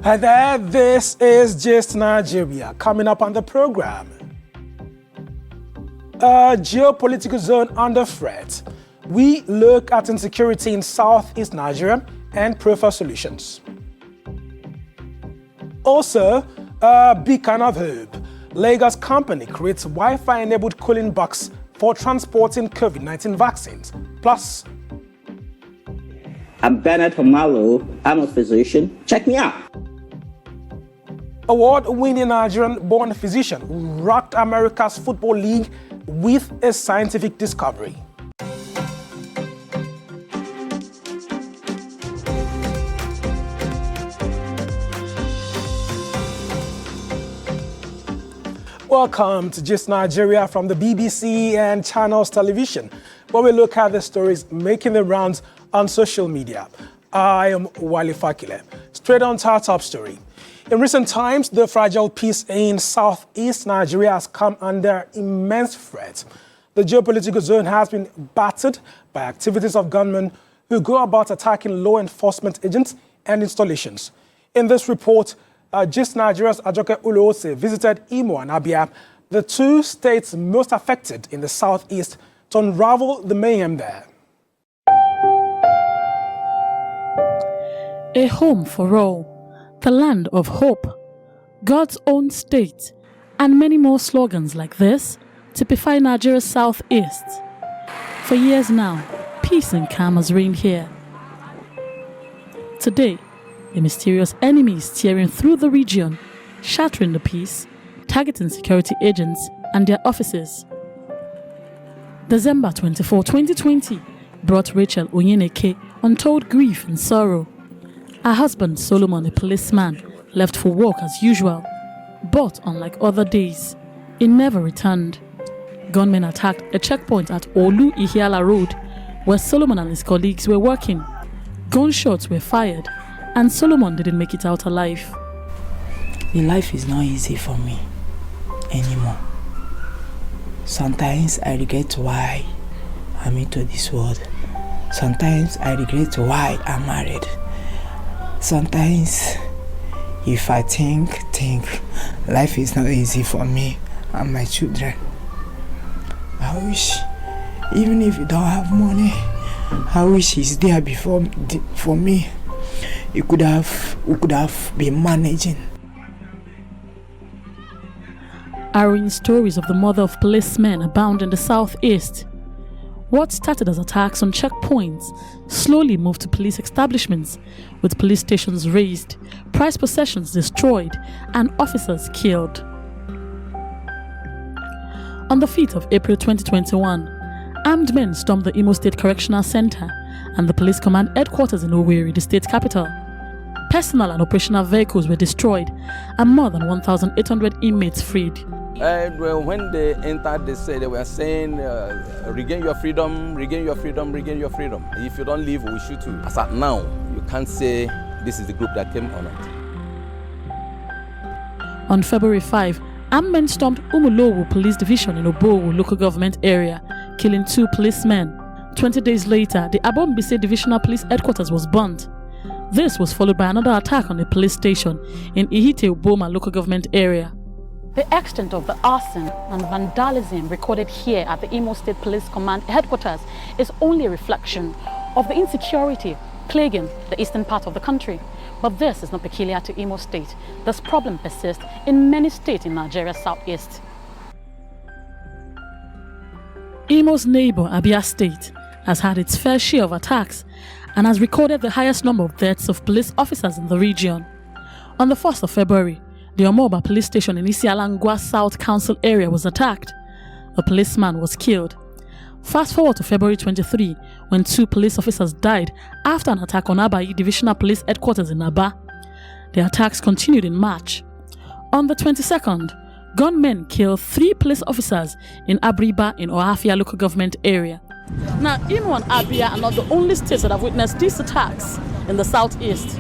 Hi there, this is Just Nigeria. Coming up on the program, a geopolitical zone under threat. We look at insecurity in South East Nigeria and prefer solutions. Also, a beacon of hope. Lagos company creates Wi-Fi-enabled cooling box for transporting COVID-19 vaccines. Plus, I'm Bernard Homalo. I'm a physician. Check me out. Award-winning Nigerian-born physician rocked America's Football League with a scientific discovery. Welcome to Just Nigeria from the BBC and Channels Television, where we look at the stories making the rounds on social media. I am Wale Fakile. Straight on to our top story. In recent times, the fragile peace in southeast Nigeria has come under immense threat. The geopolitical zone has been battered by activities of gunmen who go about attacking law enforcement agents and installations. In this report, Just Nigeria's Ajoke Uluose visited Imo and Abia, the two states most affected in the southeast, to unravel the mayhem there. A home for all, the land of hope, God's own state, and many more slogans like this typify Nigeria's southeast. For years now, peace and calm has reigned here. Today, a mysterious enemy is tearing through the region, shattering the peace, targeting security agents and their offices. December 24, 2020 brought Rachel Onyeneke untold grief and sorrow. Her husband, Solomon, a policeman, left for work as usual, but unlike other days, he never returned. Gunmen attacked a checkpoint at Olu Ihiala Road, where Solomon and his colleagues were working. Gunshots were fired, and Solomon didn't make it out alive. The life is not easy for me anymore. Sometimes I regret why I'm into this world. Sometimes I regret why I'm married. Sometimes if I think life is not easy for me and my children, I wish, even if you don't have money, I wish it's there for me. We could have been managing. Harrowing stories of the mother of policemen abound in the southeast. What started as attacks on checkpoints slowly moved to police establishments, with police stations razed, prized possessions destroyed, and officers killed. On the 5th of April 2021, armed men stormed the Imo State Correctional Center and the police command headquarters in Owerri, the state capital. Personal and operational vehicles were destroyed and more than 1,800 inmates freed. When they entered, they were saying, regain your freedom, regain your freedom, regain your freedom. If you don't leave, we'll shoot you. As at now, you can't say this is the group that came on it. On February 5, armed men stormed Umulowo Police Division in Obowo local government area, killing 2 policemen. 20 days later, the Abombise Divisional Police Headquarters was burnt. This was followed by another attack on a police station in Ihite Uboma local government area. The extent of the arson and vandalism recorded here at the Imo State Police Command Headquarters is only a reflection of the insecurity plaguing the eastern part of the country. But this is not peculiar to Imo State. This problem persists in many states in Nigeria's southeast. Imo's neighbor, Abia State, has had its fair share of attacks and has recorded the highest number of deaths of police officers in the region. On the 1st of February, the Omoba police station in Isialangwa South Council area was attacked. A policeman was killed. Fast forward to February 23, when 2 police officers died after an attack on Abayi Divisional Police Headquarters in Aba. The attacks continued in March. On the 22nd, gunmen killed 3 police officers in Abriba in Ohafia local government area. Now, Imo and Abia are not the only states that have witnessed these attacks in the southeast.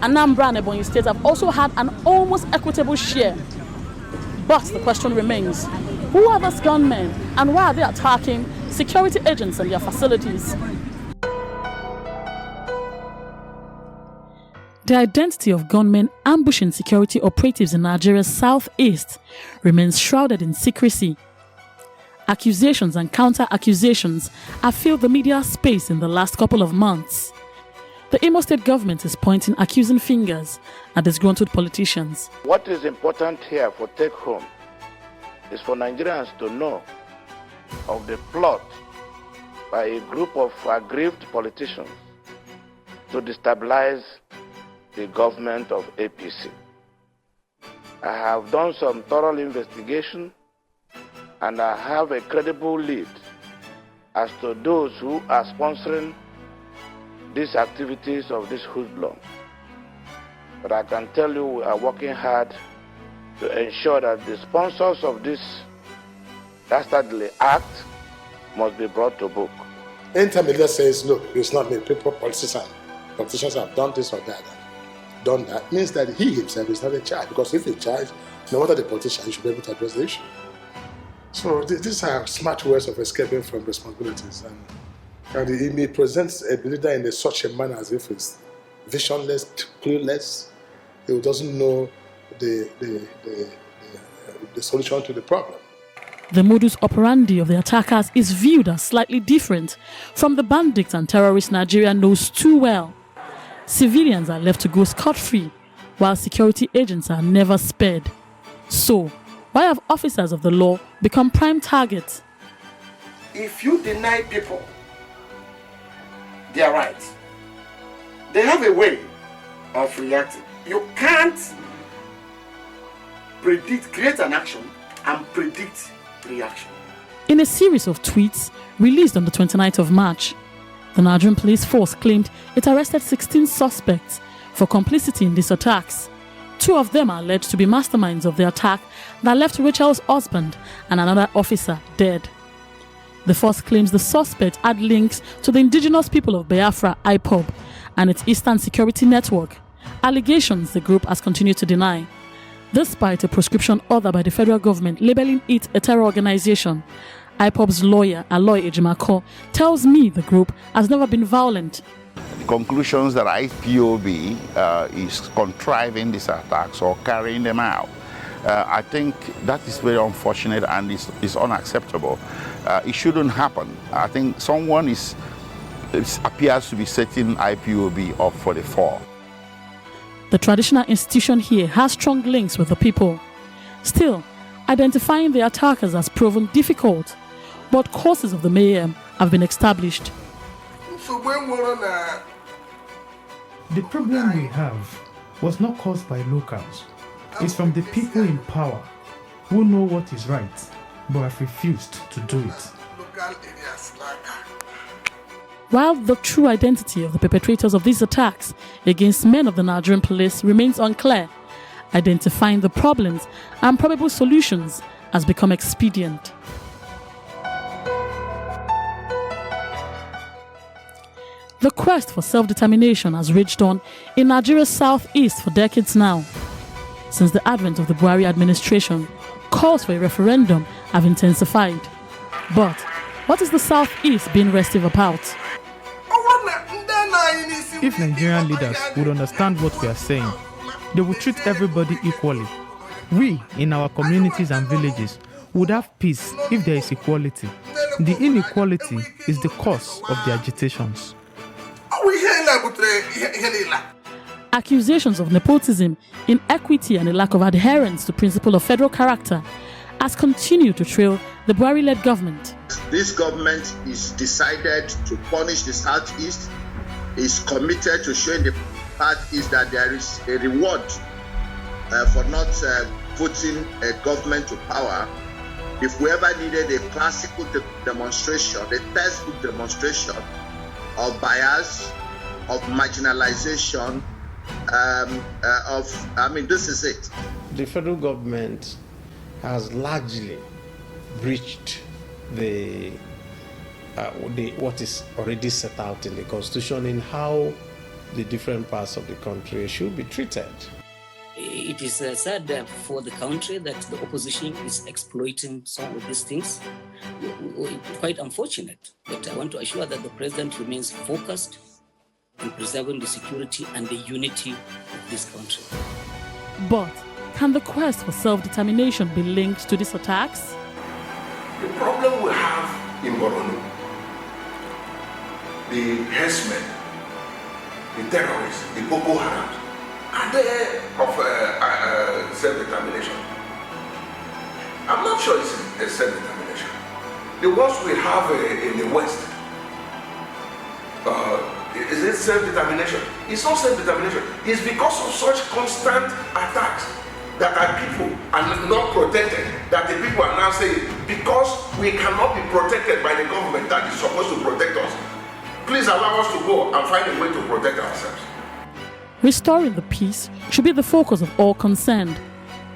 Anambra and Ebonyi states have also had an almost equitable share. But the question remains, who are those gunmen and why are they attacking security agents and their facilities? the identity of gunmen ambushing security operatives in Nigeria's southeast remains shrouded in secrecy. Accusations and counter-accusations have filled the media space in the last couple of months. The Imo State government is pointing accusing fingers at disgruntled politicians. What is important here for take home is for Nigerians to know of the plot by a group of aggrieved politicians to destabilize the government of APC. I have done some thorough investigation and I have a credible lead as to those who are sponsoring these activities of this hoodlum. But I can tell you we are working hard to ensure that the sponsors of this dastardly act must be brought to book. Anytime a leader says, look, it's not me, politicians have done this or that, done that, means that he himself is not in charge. Because if he's in charge, no matter the politician, he should be able to address the issue. So these are smart ways of escaping from responsibilities. And he presents a leader in such a manner as if he's visionless, clueless, he doesn't know the solution to the problem. The modus operandi of the attackers is viewed as slightly different from the bandits and terrorists Nigeria knows too well. Civilians are left to go scot-free, while security agents are never spared. So, why have officers of the law become prime targets? If you deny people their rights, they have a way of reacting. You can't create an action and predict reaction. In a series of tweets released on the 29th of March, the Nigerian police force claimed it arrested 16 suspects for complicity in these attacks. 2 of them are alleged to be masterminds of the attack that left Rachel's husband and another officer dead. The force claims the suspect had links to the indigenous people of Biafra, IPOB, and its Eastern Security Network, allegations the group has continued to deny. Despite a proscription order by the federal government labeling it a terror organization, IPOB's lawyer, Aloy Ejimako, tells me the group has never been violent. The conclusions that IPOB is contriving these attacks or carrying them out, I think that is very unfortunate and is unacceptable. It shouldn't happen. I think someone appears to be setting IPOB up for the fall. The traditional institution here has strong links with the people. Still, identifying the attackers has proven difficult, but causes of the mayhem have been established. The problem we have was not caused by locals. It's from the people in power who know what is right, but have refused to do it. While the true identity of the perpetrators of these attacks against men of the Nigerian police remains unclear, identifying the problems and probable solutions has become expedient. The quest for self-determination has raged on in Nigeria's southeast for decades now. Since the advent of the Buhari administration, calls for a referendum have intensified. But what is the southeast being restive about? If Nigerian leaders would understand what we are saying, they would treat everybody equally. We, in our communities and villages, would have peace if there is equality. The inequality is the cause of the agitations. Accusations of nepotism, inequity and a lack of adherence to principle of federal character has continued to trail the Buhari-led government. This government is decided to punish the Southeast, is committed to showing the Southeast that there is a reward for not putting a government to power. If we ever needed a classical demonstration, a textbook demonstration of bias, of marginalization, this is it. The federal government has largely breached what is already set out in the Constitution in how the different parts of the country should be treated. It is sad for the country that the opposition is exploiting some of these things. Quite unfortunate, but I want to assure that the president remains focused in preserving the security and the unity of this country. But can the quest for self-determination be linked to these attacks? The problem we have in Borno, the herdsmen, the terrorists, the Boko Haram, are there of self-determination. I'm not sure it's a self-determination. The ones we have in the West, is it self-determination? It's not self-determination. It's because of such constant attacks that our people are not protected, that the people are now saying, because we cannot be protected by the government that is supposed to protect us, please allow us to go and find a way to protect ourselves. Restoring the peace should be the focus of all concerned.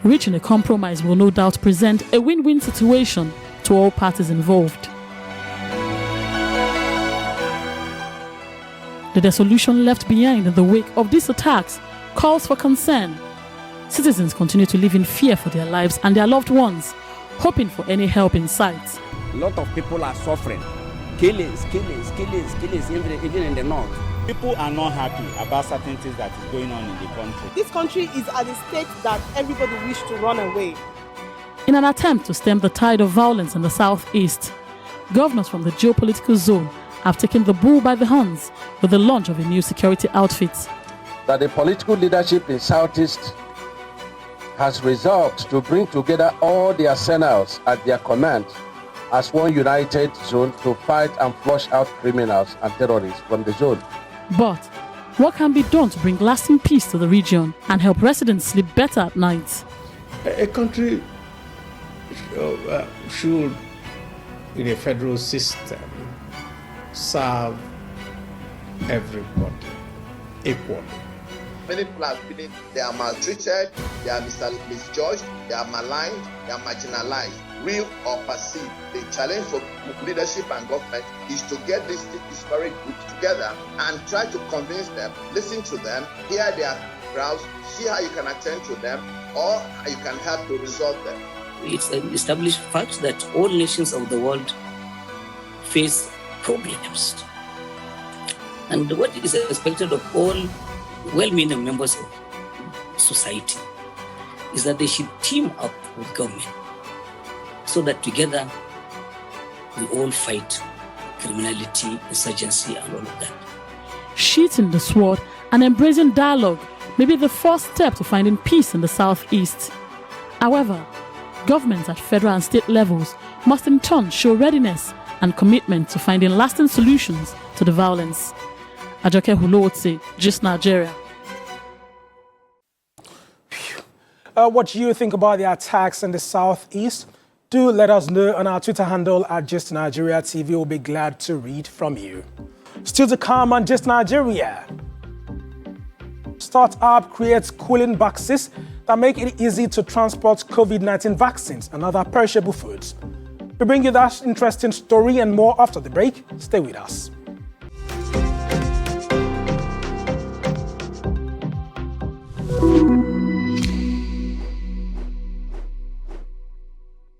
Reaching a compromise will no doubt present a win-win situation to all parties involved. The dissolution left behind in the wake of these attacks calls for concern. Citizens continue to live in fear for their lives and their loved ones, hoping for any help in sight. A lot of people are suffering. Killings, even in the north. People are not happy about certain things that is going on in the country. This country is at a state that everybody wishes to run away. In an attempt to stem the tide of violence in the southeast, governors from the geopolitical zone have taken the bull by the horns with the launch of a new security outfit. That the political leadership in Southeast has resolved to bring together all the arsenals at their command as one united zone to fight and flush out criminals and terrorists from the zone. But what can be done to bring lasting peace to the region and help residents sleep better at night? A country should, in a federal system, serve everybody equally. Many people are feeling they are maltreated, they are misjudged, they are maligned, they are marginalized, real or perceived. The challenge for leadership and government is to get these disparate groups together and try to convince them, listen to them, hear their grounds, see how you can attend to them or how you can help to resolve them. It's an established fact that all nations of the world face problems. And what is expected of all well-meaning members of society is that they should team up with government so that together we all fight criminality, insurgency, and all of that. Sheathing the sword and embracing dialogue may be the first step to finding peace in the southeast. However, governments at federal and state levels must in turn show readiness and commitment to finding lasting solutions to the violence. Ajoke Hulotse, Gist Nigeria. What do you think about the attacks in the southeast? Do let us know on our Twitter handle at Gist Nigeria TV. We'll be glad to read from you. Still to come on Gist Nigeria. Startup creates cooling boxes that make it easy to transport COVID-19 vaccines and other perishable foods. We bring you that interesting story and more after the break. Stay with us.